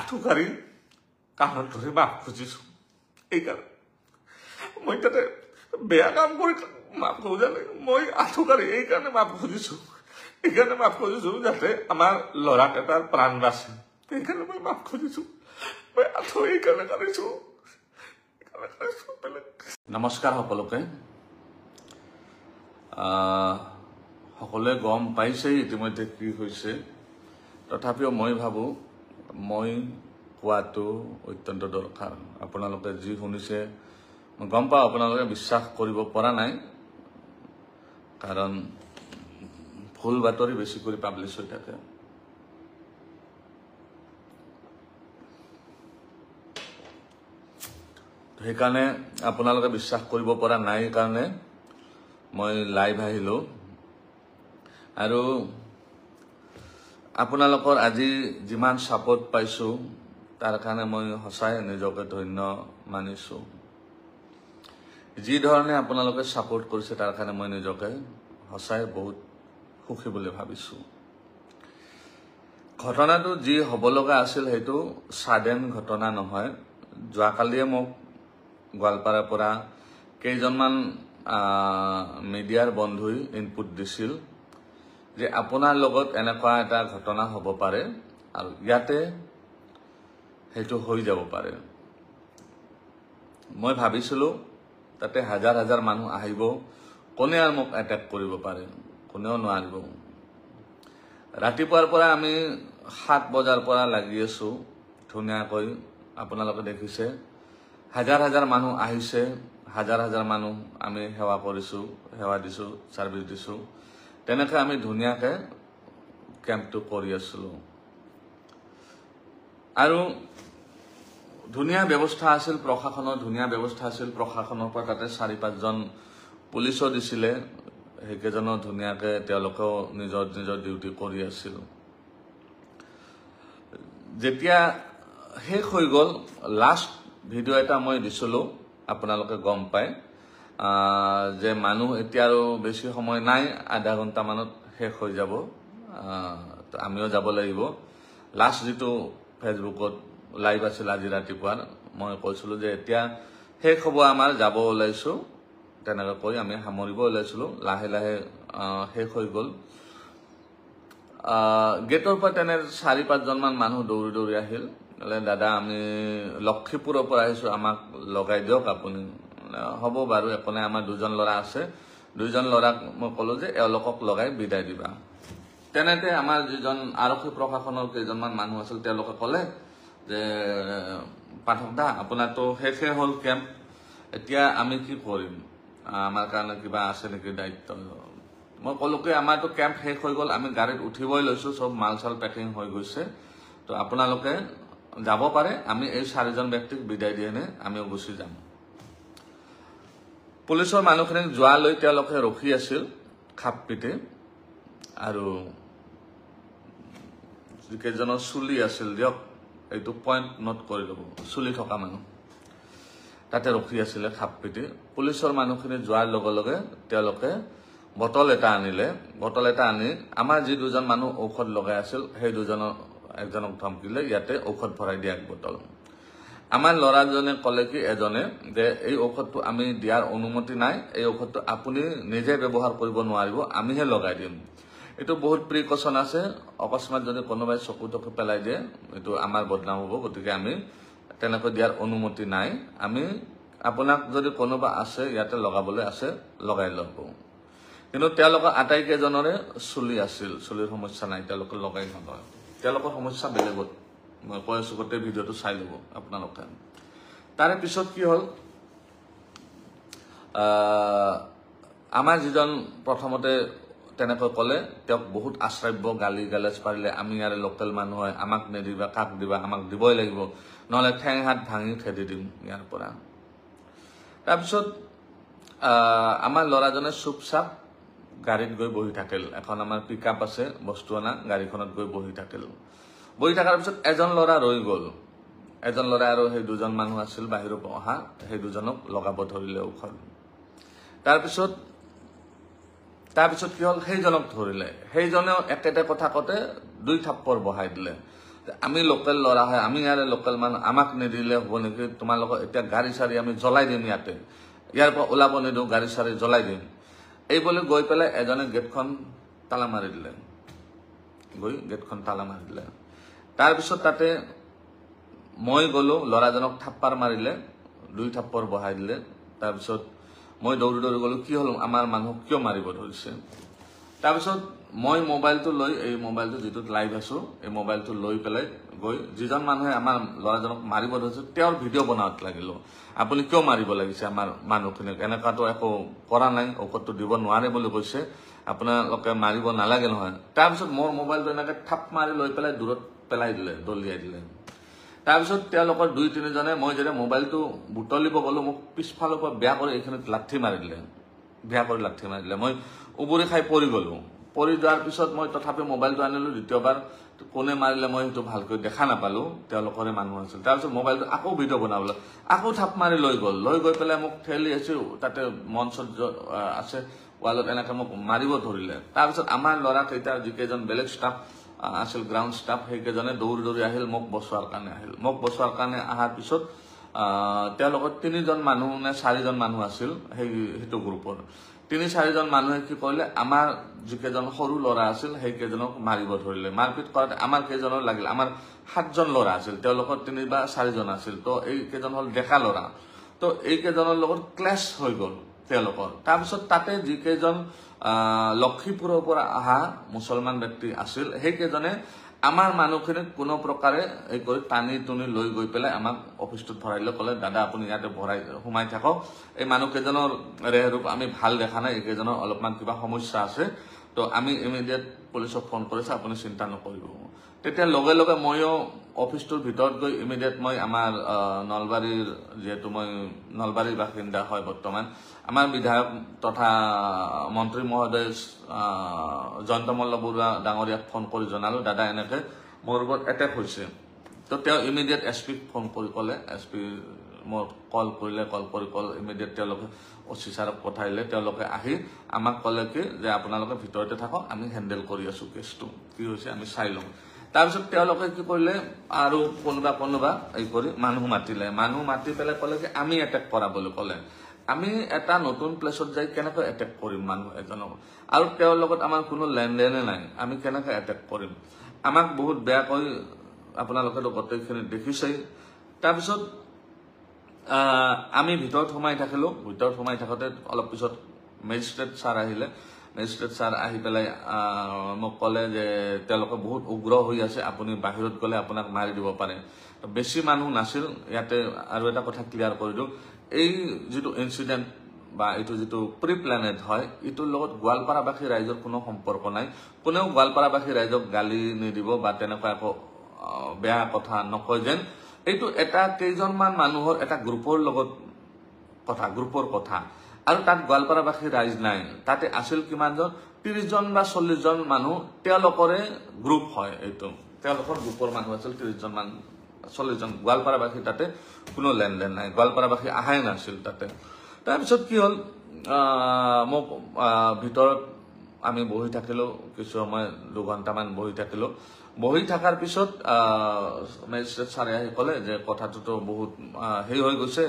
আঁঠুকাঢ়ি কাণত ধৰি মাফ খুজিছো এইকাৰণে মই তাতে বেয়া কাম কৰি মাফ খোজা নাই মই আঁঠুকাঢ়ি এইকাৰণে মাফ খুজিছো যাতে আমাৰ ল'ৰাকেইটাৰ প্ৰাণ বাচে সেইকাৰণে মই মাফ খুজিছো মই আঁঠু এইকাৰণে কাঢ়িছো নমস্কাৰ সকলোকে সকলোৱে গম পাইছে ইতিমধ্যে কি হৈছে তথাপিও মই ভাবো মই কোৱাটো অত্যন্ত দৰকাৰ আপোনালোকে যি শুনিছে মই গম পাওঁ আপোনালোকে বিশ্বাস কৰিব পৰা নাই কাৰণ ভুল বাতৰি বেছি কৰি পাব্লিছ হৈ থাকে সেইকাৰণে আপোনালোকে বিশ্বাস কৰিব পৰা নাই কাৰণে মই লাইভ আহিলো আৰু আপোনালোকৰ আজি যিমান সাপোৰ্ট পাইছো তাৰ কাৰণে মই সঁচাই নিজকে ধন্য মানিছো যি ধৰণে আপোনালোকে সাপোৰ্ট কৰিছে তাৰ কাৰণে মই নিজকে সঁচাই বহুত সুখী বুলি ভাবিছো ঘটনাটো যি হ'ব লগা আছিল সেইটো সাধাৰণ ঘটনা নহয় যোৱাকালিয়ে মোক গোৱালপাৰাৰ পৰা কেইজনমান মিডিয়াৰ বন্ধুই ইনপুট দিছিল যে আপোনাৰ লগত এনেকুৱা এটা ঘটনা হ'ব পাৰে আৰু ইয়াতে সেইটো হৈ যাব পাৰে মই ভাবিছিলো তাতে হাজাৰ হাজাৰ মানুহ আহিব কোনে আৰু মোক এটেক কৰিব পাৰে কোনেও নোৱাৰিব ৰাতিপুৱাৰ পৰা আমি 7 বজাৰ পৰা লাগি আছো ধুনীয়াকৈ আপোনালোকে দেখিছে হাজাৰ হাজাৰ মানুহ আহিছে হাজাৰ হাজাৰ মানুহ আমি সেৱা দিছো সাৰ্ভিস দিছো তেনেকৈ আমি ধুনীয়াকৈ কেম্পটো কৰি আছিলো আৰু ধুনীয়া ব্যৱস্থা আছিল প্ৰশাসনৰ ধুনীয়া ব্যৱস্থা আছিল প্ৰশাসনৰ পৰা তাতে 4-5 জন পুলিচো দিছিলে হেকেজনো ধুনীয়াকৈ তেওঁলোকেও নিজৰ ডিউটি কৰি আছিল যেতিয়া শেষ হৈ গ'ল লাষ্ট ভিডিও এটা মই দিছিলো আপোনালোকে গম পায় যে মানুহ এতিয়া আৰু বেছি সময় নাই আধা ঘণ্টা মানত শেষ হৈ যাব আমিও যাব লাগিব লাষ্ট যেটো ফেসবুকত লাইভ আছিল আজি ৰাতিপুৱা মই কৈছিলো যে এতিয়া শেষ হ'ব আমাৰ যাব ওলাইছো তেনেকৈ কৈ আমি সামৰিব ওলাইছিলো লাহে লাহে শেষ হৈ গ'ল গেটৰ পৰা তেনে 4-5 জন মান মানুহ দৌৰি আহিল দাদা আমি লক্ষীপুৰৰ পৰা আহিছো আমাক লগাই দিয়ক আপুনি হ'ব বাৰু একনে আমাৰ দুজন ল'ৰা আছে দুইজন ল'ৰাক মই ক'লো যে এওঁলোকক লগাই বিদায় দিবা তেনেতে আমাৰ যিজন আৰক্ষী প্ৰশাসনৰ কেইজনমান মানুহ আছিল তেওঁলোকে ক'লে যে পাঠক দা আপোনাৰ তো শেষে হ'ল কেম্প এতিয়া আমি কি কৰিম আমাৰ কাৰণে কিবা আছে নেকি দায়িত্ব মই ক'লো যে আমাৰ তো কেম্প শেষ হৈ গ'ল আমি গাড়ীত উঠিবই লৈছো সব মালচাল পেকিং হৈ গৈছে তো আপোনালোকে যাব পাৰে আমি এই 4জন ব্যক্তিক বিদায় দিয়েনে আমিও গুচি যাম পুলিচৰ মানুহখিনি যোৱালৈ তেওঁলোকে ৰখি আছিল খাপপিতে আৰু যিকেইজনৰ চুলি আছিল দিয়ক এইটো পইণ্ট নোট কৰি ল'ব চুলি থকা মানুহ তাতে ৰখি আছিলে খাপপিতে পুলিচৰ মানুহখিনি যোৱাৰ লগে লগে তেওঁলোকে বটল এটা আনিলে বটল এটা আনি আমাৰ যি দুজন মানুহ ঔষধ লগাই আছিল সেই দুজনৰ একজনক ধমকিলে ইয়াতে ঔষধ ভৰাই দিয়া বটল আমাৰ ল'ৰাজনে ক'লে কি এজনে যে এই ঔষধটো আমি দিয়াৰ অনুমতি নাই এই ঔষধটো আপুনি নিজে ব্যৱহাৰ কৰিব নোৱাৰিব আমিহে লগাই দিম এটো বহুত প্ৰিকশন আছে অকস্মাত যদি কোনোবাই চকুটকে পেলাই দিয়ে এটো আমাৰ বদনাম হ'ব গতিকে আমি তেনেকৈ দিয়াৰ অনুমতি নাই আমি আপোনাক যদি কোনোবা আছে ইয়াতে লগাবলৈ আছে লগাই ল'ব কিন্তু তেওঁলোকৰ আটাইকেইজনৰে চুলি আছিল চুলিৰ সমস্যা নাই তেওঁলোকে লগাই নলয় তেওঁলোকৰ সমস্যা বেলেগত মই কৈ আছো গোটেই ভিডিওটো চাই ল'ব আপোনালোকে তাৰে পিছত কি হ'ল আমাৰ যিজন প্ৰথমতে তেনেকৈ ক'লে তেওঁক বহুত আশ্ৰব্য গালি গালাজ পাৰিলে আমি ইয়াৰে লোকেল মানুহ হয় আমাক নেদিবা কাক দিবা আমাক দিবই লাগিব নহলে ঠেং হাত ভাঙি খেদি দিম ইয়াৰ পৰা তাৰপিছত আমাৰ ল'ৰাজনে চুপচাপ গাড়ীত গৈ বহি থাকিল এখন আমাৰ পিকআপ আছে বস্তু আনা গাড়ীখনত গৈ বহি থাকিল বহি থকাৰ পিছত এজন ল'ৰা ৰৈ গ'ল এজন ল'ৰা আৰু সেই দুজন মানুহ আছিল বাহিৰৰ পৰা অহা সেই দুজনক লগাব ধৰিলে ঔষধ তাৰপিছত কি হ'ল সেইজনক ধৰিলে সেইজনেও একেটা কথা কতে 2 থাপ্পৰ বহাই দিলে আমি লোকেল ল'ৰা হয়, আমি ইয়াৰে লোকেল মানুহ, আমাক নিদিলে হ'ব নেকি? তোমালোকৰ এতিয়া গাড়ী চাৰি আমি জ্বলাই দিম, ইয়াৰ পৰা ওলাব নিদিওঁ, গাড়ী চাৰি জ্বলাই দিম। এই বুলি গৈ পেলাই এজনে গেটখন তালা মাৰি দিলে, গেটখন তালা মাৰি দিলে। তাৰপিছত তাতে মই গ'লো, ল'ৰাজনক থাপ্পাৰ মাৰিলে, 2 থাপ্পৰ বহাই দিলে। তাৰপিছত মই দৌৰি গ'লো, কি হ'ল, আমাৰ মানুহক কিয় মাৰিব ধৰিছে? তাৰপিছত মই মোবাইলটো লৈ, এই মোবাইলটো যিটোত লাইভ আছো, এই মোবাইলটো লৈ পেলাই গৈ যিজন মানুহে আমাৰ ল'ৰাজনক মাৰিব ধৰিছে তেওঁৰ ভিডিঅ' বনাওঁত লাগিলো। আপুনি কিয় মাৰিব লাগিছে আমাৰ মানুহখিনিক? এনেকুৱাতো একো কৰা নাই, ঔষধটো দিব নোৱাৰে বুলি কৈছে, আপোনালোকে মাৰিব নালাগে নহয়। তাৰপিছত মোৰ মোবাইলটো এনেকৈ থাপ মাৰি লৈ পেলাই দূৰত পেলাই দিলে, দলিয়াই দিলে। তাৰপিছত তেওঁলোকৰ 2-3 জনে মই যেতিয়া মোবাইলটো বুটলিব গ'লো, মোক পিছফালৰ পৰা বেয়া কৰি এইখিনিত লাঠি মাৰি দিলে, মই উবুৰি খাই পৰি গ'লো। পৰি যোৱাৰ পিছত মই তথাপি মোবাইলটো আনিলো। দ্বিতীয়বাৰ কোনে মাৰিলে মই সেইটো ভালকৈ দেখা নাপালো, তেওঁলোকৰে মানুহ আছিল। তাৰপিছত মোবাইলটো আকৌ ভিডিঅ' বনাবলৈ আকৌ থাপ মাৰি লৈ গৈ পেলাই মোক ঠেলি আছো, তাতে মঞ্চত আছে ৱালত এনেকৈ মোক মাৰিব ধৰিলে। তাৰপিছত আমাৰ ল'ৰাকেইটা যিকেইজন বেলেগ ষ্টাফ আছিল, গ্ৰাউণ্ড ষ্টাফ, সেইকেইজনে দৌৰি আহিল, মোক বচোৱাৰ কাৰণে অহাৰ পিছত তেওঁলোকৰ 3জন মানুহ নে 4জন মানুহ আছিল সেইটো গ্ৰুপৰ। 3-4জন মানুহে কি কৰিলে, আমাৰ যিকেইজন সৰু ল'ৰা আছিল সেইকেইজনক মাৰিব ধৰিলে। মাৰপিট কৰাতে আমাৰ কেইজনৰ লাগিল, আমাৰ 7জন ল'ৰা আছিল, তেওঁলোকৰ 3 বা 4জন আছিল। তো এইকেইজন হ'ল ডেকা ল'ৰা। তো এইকেইজনৰ লগত ক্লেছ হৈ গ'ল তেওঁলোকৰ। তাৰপিছত তাতে যিকেইজন লক্ষীপুৰৰ পৰা অহা মুছলমান ব্যক্তি আছিল, সেইকেইজনে আমাৰ মানুহখিনিক কোনো প্ৰকাৰে এই কৰি টানি টুনি লৈ গৈ পেলাই আমাক অফিচটোত ভৰাইলে, ক'লে দাদা আপুনি ইয়াতে সোমাই থাকক, এই মানুহকেইজনৰ ৰেহৰূপ আমি ভাল দেখা নাই, এইকেইজনৰ অলপমান কিবা সমস্যা আছে, তো আমি ইমিডিয়েট পুলিচক ফোন কৰিছোঁ, আপুনি চিন্তা নকৰিব। তেতিয়া লগে লগে ময়ো অফিচটোৰ ভিতৰত গৈ ইমিডিয়েট মই আমাৰ নলবাৰীৰ, যিহেতু মই নলবাৰীৰ বাসিন্দা হয় বৰ্তমান, আমাৰ বিধায়ক তথা মন্ত্ৰী মহোদয় জয়ন্ত মল্ল বৰুৱা ডাঙৰীয়াক ফোন কৰি জনালো, দাদা এনেকৈ মোৰ ওপৰত এটেক হৈছে। তো তেওঁ ইমিডিয়েট এছপিক ফোন কৰি ক'লে, এছপি মোৰ কল কৰি ইমিডিয়েট তেওঁলোকে অচি ছাৰক পঠাইলে। তেওঁলোকে আহি আমাক ক'লে কি যে আপোনালোকে ভিতৰতে থাকক, আমি হেণ্ডেল কৰি আছো কেছটো, কি হৈছে আমি চাই লওঁ। তাৰপিছত তেওঁলোকে কি কৰিলে, আৰু কোনোবা এই কৰি মানুহ মাতি পেলাই ক'লে কি আমি এটেক কৰা বুলি ক'লে। আমি এটা নতুন প্লেচত যাই কেনেকৈ এটেক কৰিম মানুহ এজনক, আৰু তেওঁৰ লগত আমাৰ কোনো লেনদেনে নাই, আমি কেনেকৈ এটেক কৰিম? আমাক বহুত বেয়াকৈ আপোনালোকেতো গোটেইখিনি দেখিছেই। তাৰপিছত আমি ভিতৰত সোমাই থাকোঁতে অলপ পিছত মেজিষ্ট্ৰেট ছাৰ আহিলে। মেজিষ্ট্ৰেট ছাৰ আহি পেলাই মোক ক'লে যে তেওঁলোকে বহুত উগ্ৰ হৈ আছে, আপুনি বাহিৰত গ'লে আপোনাক মাৰি দিব পাৰে। বেছি মানুহ নাছিল ইয়াতে। আৰু এটা কথা ক্লিয়াৰ কৰি দিওঁ, এই যিটো ইনচিডেণ্ট বা এইটো যিটো প্ৰি প্লেনেড হয়, এইটোৰ লগত গোৱালপাৰাবাসী ৰাইজৰ কোনো সম্পৰ্ক নাই। কোনেও গোৱালপাৰাবাসী ৰাইজক গালি নিদিব বা তেনেকুৱা একো বেয়া কথা নকয় যেন। এইটো এটা কেইজনমান মানুহৰ এটা গ্ৰুপৰ কথা, আৰু তাত গোৱালপাৰাবাসী ৰাইজ নাই। তাতে আছিল কিমানজন, 30জন বা 40জন মানুহ, তেওঁলোকৰে গ্ৰুপ হয় এইটো, তেওঁলোকৰ গ্ৰুপৰ মানুহ আছিল 40জন। গোৱালপাৰাবাসী তাতে কোনো লেনদেন নাই, গোৱালপাৰাবাসী আহাই নাছিল তাতে। তাৰপিছত কি হ'ল, মোক ভিতৰত আমি বহি থাকিলোঁ, কিছু সময় 2 ঘণ্টামান বহি থকাৰ পিছত মেজিষ্ট্ৰেট ছাৰে আহি ক'লে যে কথাটোতো বহুত হেৰি হৈ গৈছে,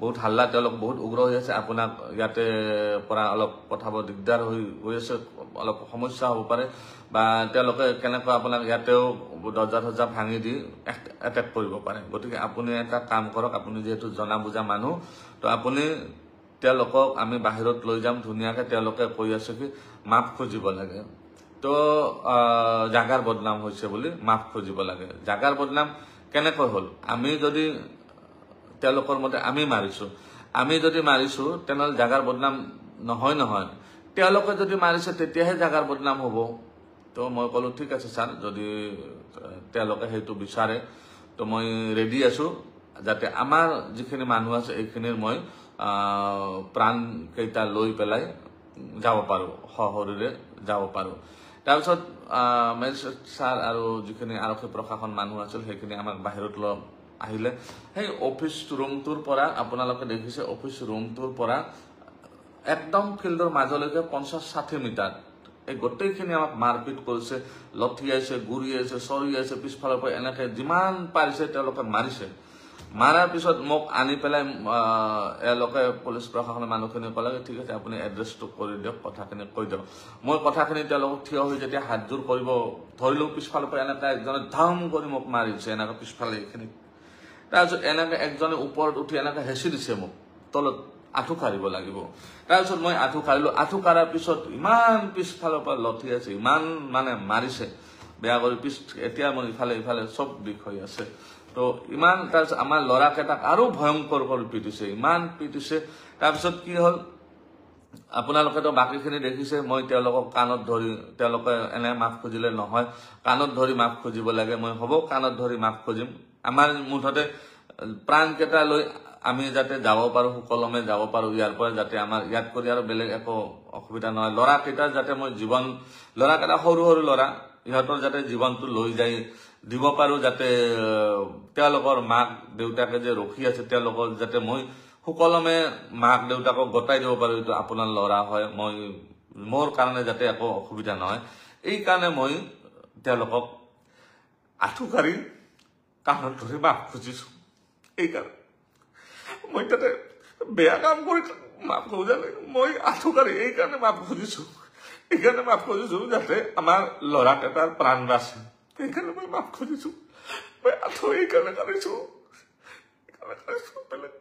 বহুত হাল্লা, তেওঁলোক বহুত উগ্ৰ হৈ আছে, আপোনাক ইয়াতে পৰা অলপ পঠাব দিগদাৰ হৈ আছে, অলপ সমস্যা হ'ব পাৰে, বা তেওঁলোকে কেনেকৈ আপোনাক ইয়াতেও দৰ্জা ভাঙি দি এটেক কৰিব পাৰে। গতিকে আপুনি এটা কাম কৰক, আপুনি যিহেতু জনা বুজা মানুহ, তো আপুনি তেওঁলোকক আমি বাহিৰত লৈ যাম ধুনীয়াকৈ। তেওঁলোকে কৈ আছে কি মাফ খুজিব লাগে, তো জাগাৰ বদনাম হৈছে বুলি মাফ খুজিব লাগে। জাগাৰ বদনাম কেনেকৈ হ'ল? আমি যদি তেওঁলোকৰ মতে আমি যদি মাৰিছো তেনেহ'লে জাগাৰ বদনাম নহয়। তেওঁলোকে যদি মাৰিছে তেতিয়াহে জাগাৰ বদনাম হ'ব। তো মই ক'লো ঠিক আছে ছাৰ, যদি তেওঁলোকে সেইটো বিচাৰে তো মই ৰেডি আছো, যাতে আমাৰ যিখিনি মানুহ আছে এইখিনিৰ মই প্ৰাণকেইটা লৈ পেলাই যাব পাৰোঁ, সশৰীৰে যাব পাৰোঁ। তাৰপিছত মেজিষ্ট্ৰেট ছাৰ আৰু যিখিনি আৰক্ষী প্ৰশাসন মানুহ আছিল সেইখিনি আমাক বাহিৰত আহিলে। সেই অফিচ ৰুমটোৰ পৰা আপোনালোকে দেখিছে, অফিচ ৰুমটোৰ পৰা একদম ফিল্ডৰ মাজলৈকে 50-60 মিটাৰ এই গোটেইখিনি আমাক মাৰপিট কৰিছে, লঠিয়াইছে, গুৰিয়াইছে, চৰিয়াইছে, পিছফালৰ পৰা এনেকে যিমান পাৰিছে তেওঁলোকে মাৰিছে। মাৰাৰ পিছত মোক আনি পেলাই এওঁলোকে পুলিচ প্ৰশাসনৰ মানুহখিনি ক'লে ঠিক আছে আপুনি এড্ৰেছটো কৰি দিয়ক, কথাখিনি কৈ দিয়ক। মই কথাখিনি তেওঁলোকক থিয় হৈ যেতিয়া হাতযোৰ কৰিব ধৰিলোঁ, পিছফালৰ পৰা এনেকে একজনে ধাম কৰি মোক মাৰিছে, এনেকে পিছফালে এইখিনি। তাৰপিছত এনেকে একজনে ওপৰত উঠি এনেকে হেঁচি দিছে মোক, তলত আঁঠু কাঢ়িব লাগিব। তাৰপিছত মই আঁঠু কাঢ়িলোঁ, আঁঠু কাঢ়াৰ পিছত ইমান পিছফালৰ পৰা লঠি আছে, ইমান মানে মাৰিছে বেয়া কৰি, এতিয়া মোৰ ইফালে ইফালে চব বিষ হৈ আছে। তো ইমান তাৰপিছত আমাৰ ল'ৰাকেইটাক আৰু ভয়ংকৰ কৰি পিটিছে, ইমান পিটিছে। তাৰপিছত কি হ'ল, আপোনালোকেতো বাকীখিনি দেখিছে, মই তেওঁলোকক কাণত ধৰি, তেওঁলোকে এনে মাফ খুজিলে নহয়, কাণত ধৰি মাফ খুজিব লাগে। মই হ'ব কাণত ধৰি মাফ খুজিম, আমাৰ মুঠতে প্ৰাণকেইটা লৈ আমি যাতে যাব পাৰোঁ, সুকলমে যাব পাৰোঁ ইয়াৰ পৰা, যাতে আমাৰ ইয়াত কৰি আৰু বেলেগ একো অসুবিধা নহয়। ল'ৰাকেইটাৰ যাতে মই জীৱন, ল'ৰাকেইটা সৰু সৰু ল'ৰা, ইহঁতৰ যাতে জীৱনটো লৈ যাই দিব পাৰোঁ, যাতে তেওঁলোকৰ মাক দেউতাকে যে ৰখি আছে তেওঁলোকৰ যাতে মই সুকলমে মাক দেউতাকক গতাই দিব পাৰোঁ, এইটো আপোনাৰ ল'ৰা হয়, মই মোৰ কাৰণে যাতে একো অসুবিধা নহয়, এই কাৰণে মই তেওঁলোকক আঁঠু কাঢ়ি কাণত ধৰি মাফ খুজিছোঁ। এইকাৰণে মই তাতে বেয়া কাম কৰি মাফ খোজা নাই, মই আঁঠু কাঢ়ি এইকাৰণে মাফ খুজিছোঁ, এইকাৰণে মাফ খুজিছোঁ যাতে আমাৰ ল'ৰাকেইটাৰ প্ৰাণ বাচে, সেইকাৰণে মই মাফ খুজিছোঁ। মই আঁঠু এইকাৰণে কাঢ়িছোঁ, বেলেগ